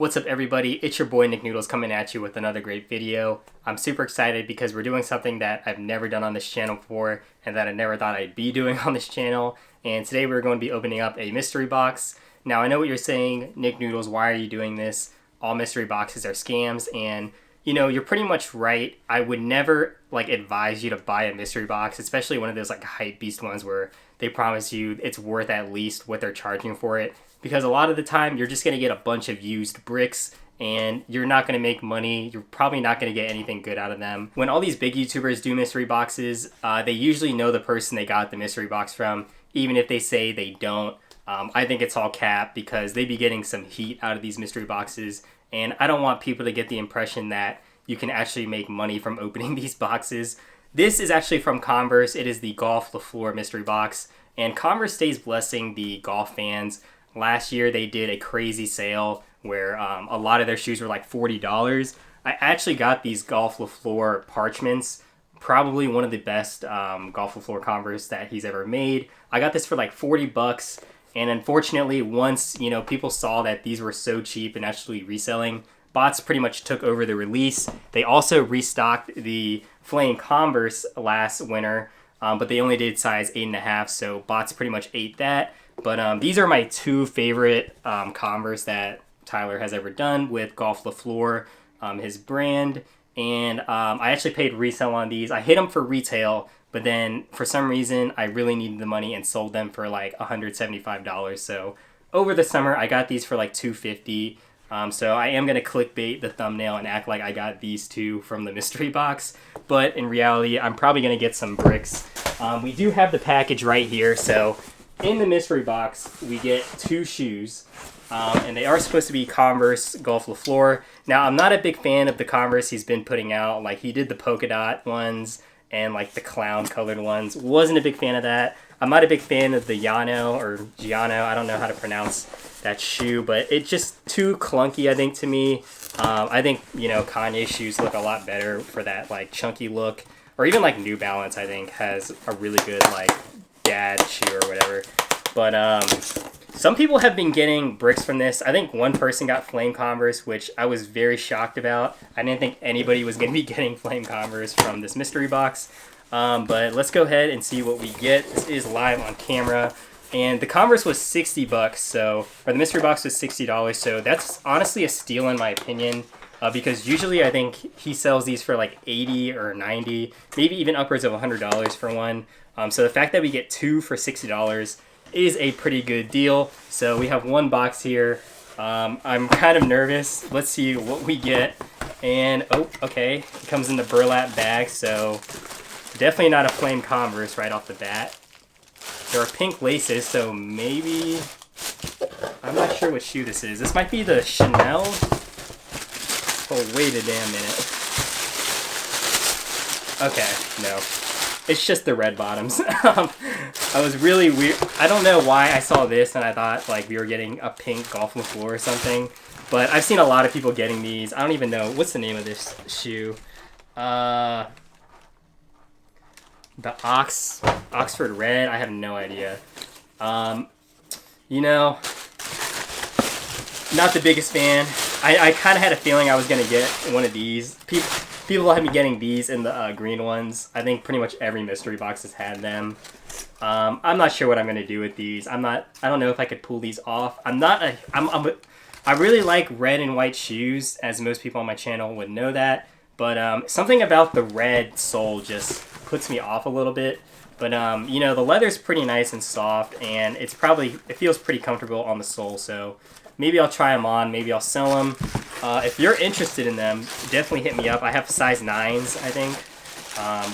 What's up everybody, it's your boy Nick Noodles coming at you with another great video. I'm super excited because we're doing something that I've never done on this channel before and that I never thought I'd be doing on this channel. And today we're going to be opening up a mystery box. Now I know what you're saying, Nick Noodles, why are you doing this? All mystery boxes are scams, and you know, you're pretty much right. I would never advise you to buy a mystery box, especially one of those hype beast ones where they promise you it's worth at least what they're charging for it. Because a lot of the time you're just going to get a bunch of used bricks and you're not going to make money. You're probably not going to get anything good out of them. When all these big YouTubers do mystery boxes, they usually know the person they got the mystery box from, even if they say they don't. I think it's all cap because they be getting some heat out of these mystery boxes, and I don't want people to get the impression that you can actually make money from opening these boxes. This is actually from Converse. It is the Golf Fleur mystery box, and Converse stays blessing the golf fans. Last year they did a crazy sale where a lot of their shoes were like $40. I actually got these Golf Fleur parchments, probably one of the best Golf Fleur Converse that he's ever made. I got this for like $40, and unfortunately once people saw that these were so cheap and actually reselling, bots pretty much took over the release. They also restocked the Flame Converse last winter, but they only did size 8.5, so bots pretty much ate that. But these are my two favorite Converse that Tyler has ever done with Golf Fleur, his brand. And I actually paid resale on these. I hit them for retail, but then for some reason I really needed the money and sold them for like $175. So over the summer I got these for like $250. So I am going to clickbait the thumbnail and act like I got these two from the mystery box. But in reality, I'm probably going to get some bricks. We do have the package right here. So in the mystery box, we get two shoes. And they are supposed to be Converse Golf Fleur. Now, I'm not a big fan of the Converse he's been putting out. Like, he did the polka dot ones and like the clown colored ones. Wasn't a big fan of that. I'm not a big fan of the Giano, I don't know how to pronounce that shoe, but it's just too clunky, I think, to me. I think, Kanye shoes look a lot better for that like chunky look. Or even like New Balance, I think, has a really good like dad shoe or whatever. But some people have been getting bricks from this. I think one person got Flame Converse, which I was very shocked about. I didn't think anybody was going to be getting Flame Converse from this mystery box. But let's go ahead and see what we get. This is live on camera. And the Converse was $60, or the mystery box was $60, so that's honestly a steal in my opinion. Because usually I think he sells these for like $80 or $90, maybe even upwards of $100 for one. So the fact that we get two for $60 is a pretty good deal. So we have one box here. I'm kind of nervous. Let's see what we get. And oh, okay, it comes in the burlap bag, so definitely not a Flame Converse right off the bat. There are pink laces, so maybe, I'm not sure what shoe this is. This might be the Chanel. Oh, wait a damn minute. Okay, no. It's just the red bottoms. I was really weird. I don't know why I saw this and I thought like we were getting a pink Golf Fleur or something. But I've seen a lot of people getting these. I don't even know. What's the name of this shoe? The Oxford Red. I have no idea. Not the biggest fan. I kind of had a feeling I was going to get one of these. People have been getting these in the green ones. I think pretty much every mystery box has had them. I'm not sure what I'm going to do with these. I don't know if I could pull these off. I really like red and white shoes, as most people on my channel would know that. But something about the red sole just puts me off a little bit. But the leather's pretty nice and soft, and it feels pretty comfortable on the sole. So maybe I'll try them on. Maybe I'll sell them. If you're interested in them, definitely hit me up. I have size 9s, I think,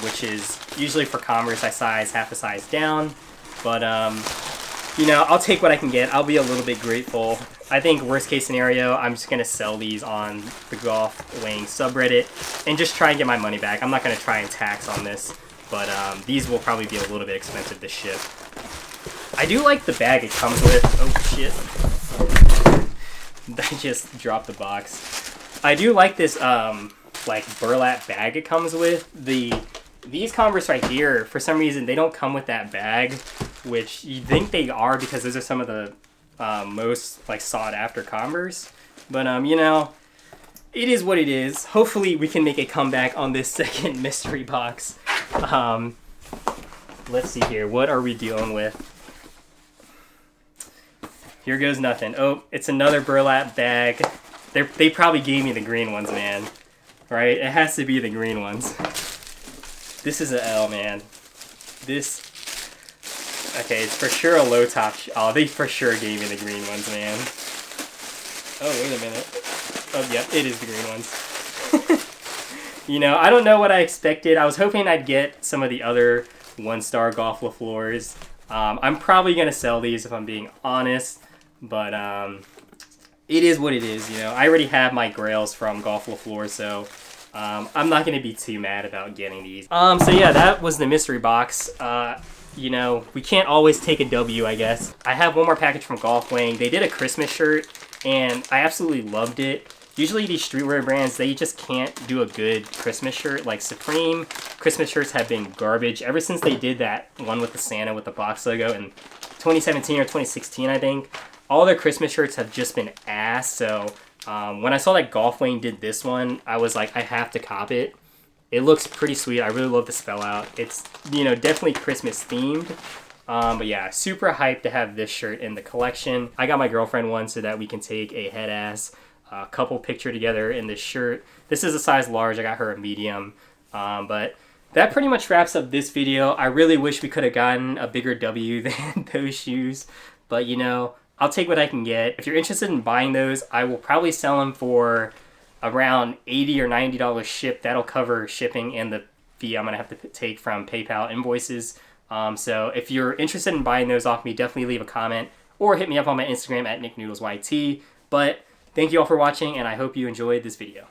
which is usually for Converse. I size half a size down. But I'll take what I can get. I'll be a little bit grateful. I think worst case scenario, I'm just going to sell these on the Golf Wang subreddit and just try and get my money back. I'm not going to try and tax on this, but these will probably be a little bit expensive to ship. I do like the bag it comes with. Oh, shit. I just dropped the box. I do like this burlap bag it comes with. These Converse right here, for some reason, they don't come with that bag, which you think they are because those are some of the most sought after Converse. But, you know, it is what it is. Hopefully we can make a comeback on this second mystery box. Let's see here. What are we dealing with? Here goes nothing. Oh, it's another burlap bag. They probably gave me the green ones, man. Right? It has to be the green ones. This is an L, man. This... Okay, it's for sure a low top... Oh, they for sure gave me the green ones, man. Oh, wait a minute. Oh, yeah, it is the green ones. You know, I don't know what I expected. I was hoping I'd get some of the other one-star Golf LaFleurs. I'm probably going to sell these if I'm being honest. But, it is what it is, you know. I already have my grails from Golf LaFleur, so I'm not going to be too mad about getting these. So yeah, that was the mystery box. You know, we can't always take a W, I guess. I have one more package from Golf Wang. They did a Christmas shirt, and I absolutely loved it. Usually these streetwear brands, they just can't do a good Christmas shirt. Like Supreme Christmas shirts have been garbage ever since they did that one with the Santa with the box logo in 2017 or 2016, I think. All their Christmas shirts have just been ass, so when I saw that Golf Wang did this one, I was like, I have to cop it. It looks pretty sweet. I really love the spell out. It's, you know, definitely Christmas themed. But yeah, super hyped to have this shirt in the collection. I got my girlfriend one so that we can take a head ass couple picture together in this shirt. This is a size large. I got her a medium. But that pretty much wraps up this video. I really wish we could have gotten a bigger W than those shoes. But, you know, I'll take what I can get. If you're interested in buying those, I will probably sell them for around $80 or $90 shipped. That'll cover shipping and the fee I'm going to have to take from PayPal invoices. So if you're interested in buying those off me, definitely leave a comment or hit me up on my Instagram at NickNoodlesYT. But thank you all for watching, and I hope you enjoyed this video.